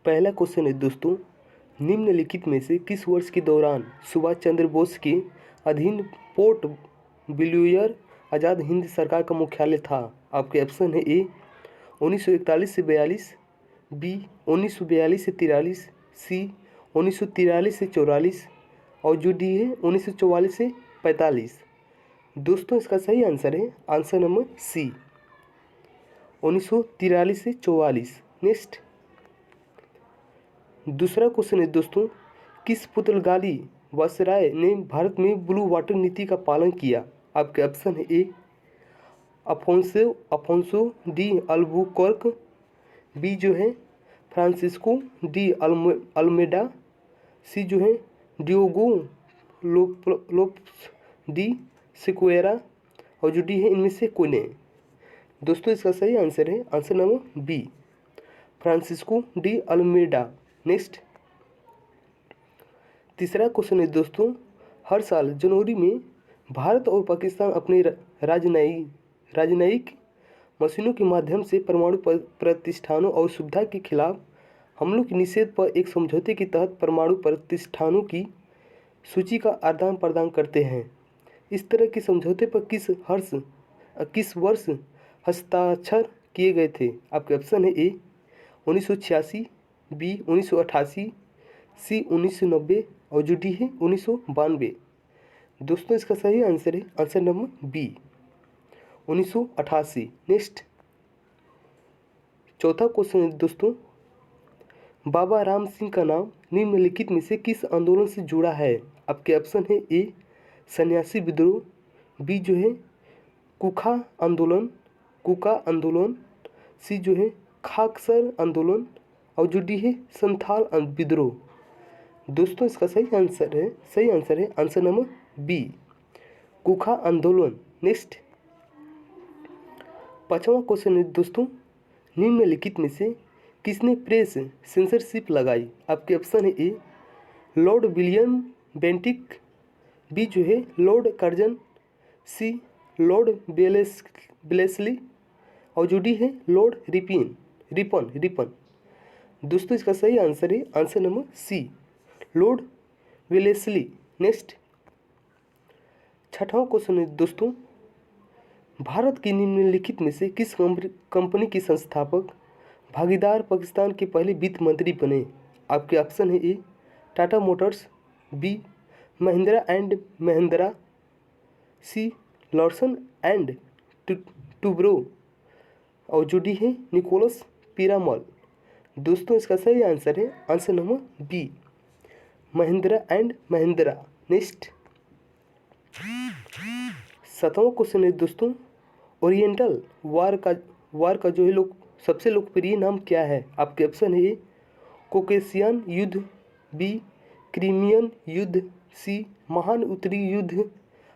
पहला क्वेश्चन है दोस्तों, निम्नलिखित में से किस वर्ष के दौरान सुभाष चंद्र बोस के अधीन पोर्ट ब्लेयर आज़ाद हिंद सरकार का मुख्यालय था? आपके ऑप्शन है ए 1941 से 42, बी 1942 से 43, सी 1943 से 44 और जो डी है 1944 से 45। दोस्तों इसका सही आंसर है आंसर नंबर सी 1943 से 44। नेक्स्ट दूसरा क्वेश्चन है दोस्तों, किस पुर्तगाली वायसराय ने भारत में ब्लू वाटर नीति का पालन किया? आपके ऑप्शन है ए अफोंसो डी अल्बुकर्क, बी जो है फ्रांसिस्को डी अल्मेडा, सी जो है डियोगो लोप्स डी सिक्वेरा और जो डी है इनमें से कोई नहीं। दोस्तों इसका सही आंसर है answer number B Francisco de Almeida. Next तीसरा क्वेश्चन है दोस्तों, हर साल जनवरी में भारत और पाकिस्तान अपने राजनयिक मशीनों के माध्यम से परमाणु प्रतिष्ठानों और सुविधा के खिलाफ हमलों के निषेध पर एक समझौते के तहत परमाणु प्रतिष्ठानों की सूची का आदान प्रदान करते हैं। इस तरह के समझौते पर किस वर्ष हस्ताक्षर किए गए थे? आपके ऑप्शन है ए 1986, बी 1988, सी 1990 और जो डी है 1992। दोस्तों इसका सही आंसर है आंसर नंबर बी 1988। नेक्स्ट चौथा क्वेश्चन है दोस्तों, बाबा राम सिंह का नाम निम्नलिखित में से किस आंदोलन से जुड़ा है? आपके ऑप्शन है ए सन्यासी विद्रोह, बी जो है कुका आंदोलन, सी जो है खाकसर आंदोलन और जो डी है संथाल विद्रोह। दोस्तों इसका सही आंसर है आंसर नंबर बी कुका आंदोलन। नेक्स्ट पांचवा क्वेश्चन है दोस्तों, निम्नलिखित में से किसने प्रेस सेंसरशिप लगाई? आपके ऑप्शन है ए लॉर्ड विलियम बेंटिक, बी जो है लॉर्ड कर्जन, सी लॉर्ड ब्लेसली और जो डी है लॉर्ड रिपन। दोस्तों इसका सही आंसर है answer number C Lord Wellesley. Next छठवां क्वेश्चन है दोस्तों, भारत की निम्नलिखित में से किस कंपनी के संस्थापक भागीदार पाकिस्तान के पहले वित्त मंत्री बने? आपके ऑप्शन है A Tata motors, B Mahindra and Mahindra, C Larsen and Toubro और जो डी है निकोलस पीरामल। दोस्तों इसका सही आंसर है answer number B Mahindra and Mahindra. Next सातवां क्वेश्चन है दोस्तों, ओरिएंटल वार का जो है सबसे लोकप्रिय नाम क्या है? आपके ऑप्शन है ए कोकेशियन युद्ध, बी क्रीमियन युद्ध, सी महान उत्तरी युद्ध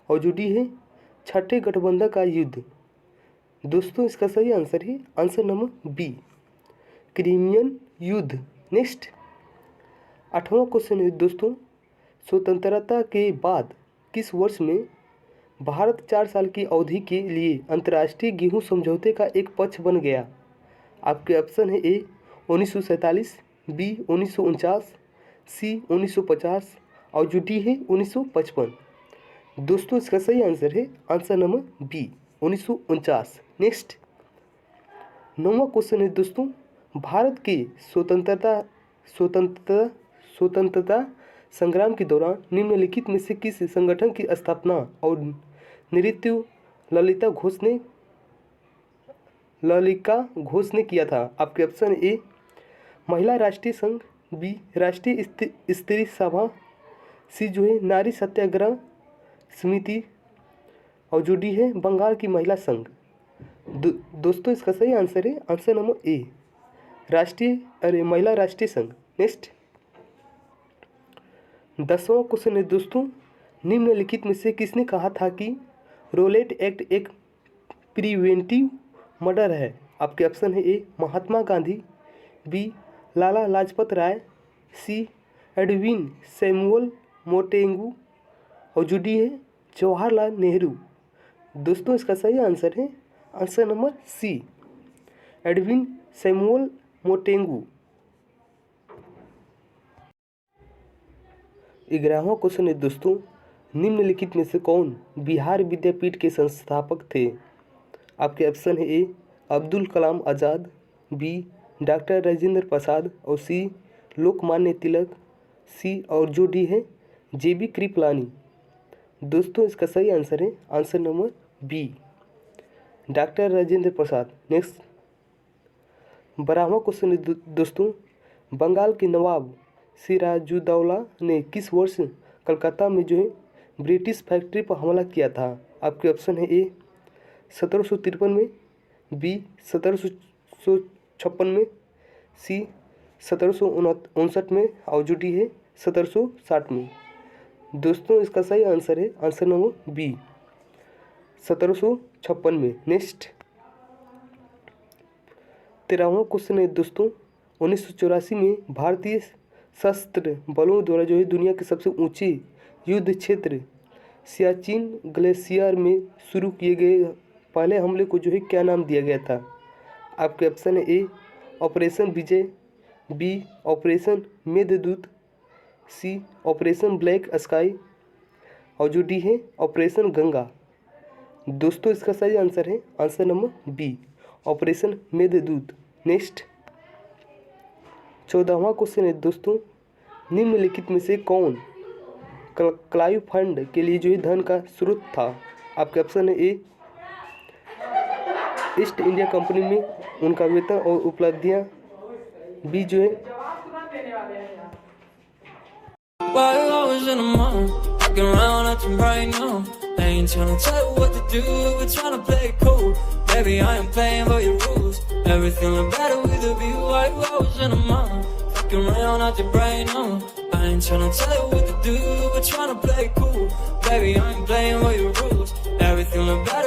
और जो डी है छठे गठबंधन का युद्ध। दोस्तों इसका सही आंसर है आंसर नंबर बी क्रीमियन युद्ध। नेक्स्ट आठवां क्वेश्चन है दोस्तों, स्वतंत्रता के बाद किस वर्ष में भारत 4 साल की अवधि के लिए अंतर्राष्ट्रीय गेहूं समझौते का एक पक्ष बन गया? आपके ऑप्शन है ए 1947, बी 1949, सी 1950 और जो डी है 1955। दोस्तों इसका सही आंसर है आंसर नंबर बी 1949। नेक्स्ट नौवां क्वेश्चन है दोस्तों, भारत के स्वतंत्रता संग्राम के दौरान निम्नलिखित में से किस संगठन की स्थापना और नेतृत्व ललिता घोष ने किया था? आपके ऑप्शन ए महिला राष्ट्रीय संघ, बी राष्ट्रीय स्त्री सभा, सी जो है नारी सत्याग्रह समिति और जो डी है बंगाल की महिला संघ। दोस्तों इसका सही आंसर है आंसर नंबर ए महिला राष्ट्रीय संघ। नेक्स्ट 10वां क्वेश्चन है दोस्तों, निम्नलिखित में से किसने कहा था कि रोलेट एक्ट एक प्रिवेंटिव मर्डर है? आपके ऑप्शन है ए महात्मा गांधी, बी लाला लाजपत राय, सी एडविन सैमुअल मोंटेगू और जो डी है जवाहरलाल नेहरू। दोस्तों इसका सही आंसर है answer number C Edwin Samuel Montagu. 11वां क्वेश्चन है दोस्तों, निम्नलिखित में से कौन बिहार विद्यापीठ के संस्थापक थे? आपके ऑप्शन है ए अब्दुल कलाम आज़ाद, बी डॉक्टर राजेंद्र प्रसाद और सी लोकमान्य तिलक, सी और जो डी है जेबी कृपलानी। दोस्तों इसका सही आंसर है answer number B doctor Rajendra Prasad. Next 12वां क्वेश्चन है दोस्तों, बंगाल के नवाब सिराजुद्दौला ने किस वर्ष कलकत्ता में जो है ब्रिटिश फैक्ट्री पर हमला किया था? आपके ऑप्शन है ए 1753 में, बी 1756 में, सी 1759 में और जो डी है 1760 में। दोस्तों इसका सही आंसर है आंसर नंबर बी 1756 में। नेक्स्ट 13वां क्वेश्चन है दोस्तों, 1984 में भारतीय सशस्त्र बलों द्वारा जो है दुनिया के सबसे ऊंचे युद्ध क्षेत्र सियाचिन ग्लेशियर में शुरू किए गए पहले हमले को जो है क्या नाम दिया गया था? आपके ऑप्शन है ए ऑपरेशन विजय, बी ऑपरेशन मेघदूत, सी ऑपरेशन ब्लैक स्काई और जो डी है ऑपरेशन गंगा। दोस्तों इसका सही आंसर है answer number B operation Meghdoot. Next 14वां क्वेश्चन है दोस्तों, निम्नलिखित में से कौन क्लाइव फंड के लिए जो है धन का स्रोत था? आपके ऑप्शन है ए ईस्ट इंडिया कंपनी में उनका वेतन और उपलब्धियां, बी जो है While I was in the mall, walking around acting right now. I ain't tryna tell you what to do, we're tryna play it cool. Baby, I ain't playing by your rules. Everything look better with a view. While I was in the mall, walking around acting right now. I ain't tryna tell you what to do, we're tryna play it cool. Baby, I ain't playing by your rules. Everything look better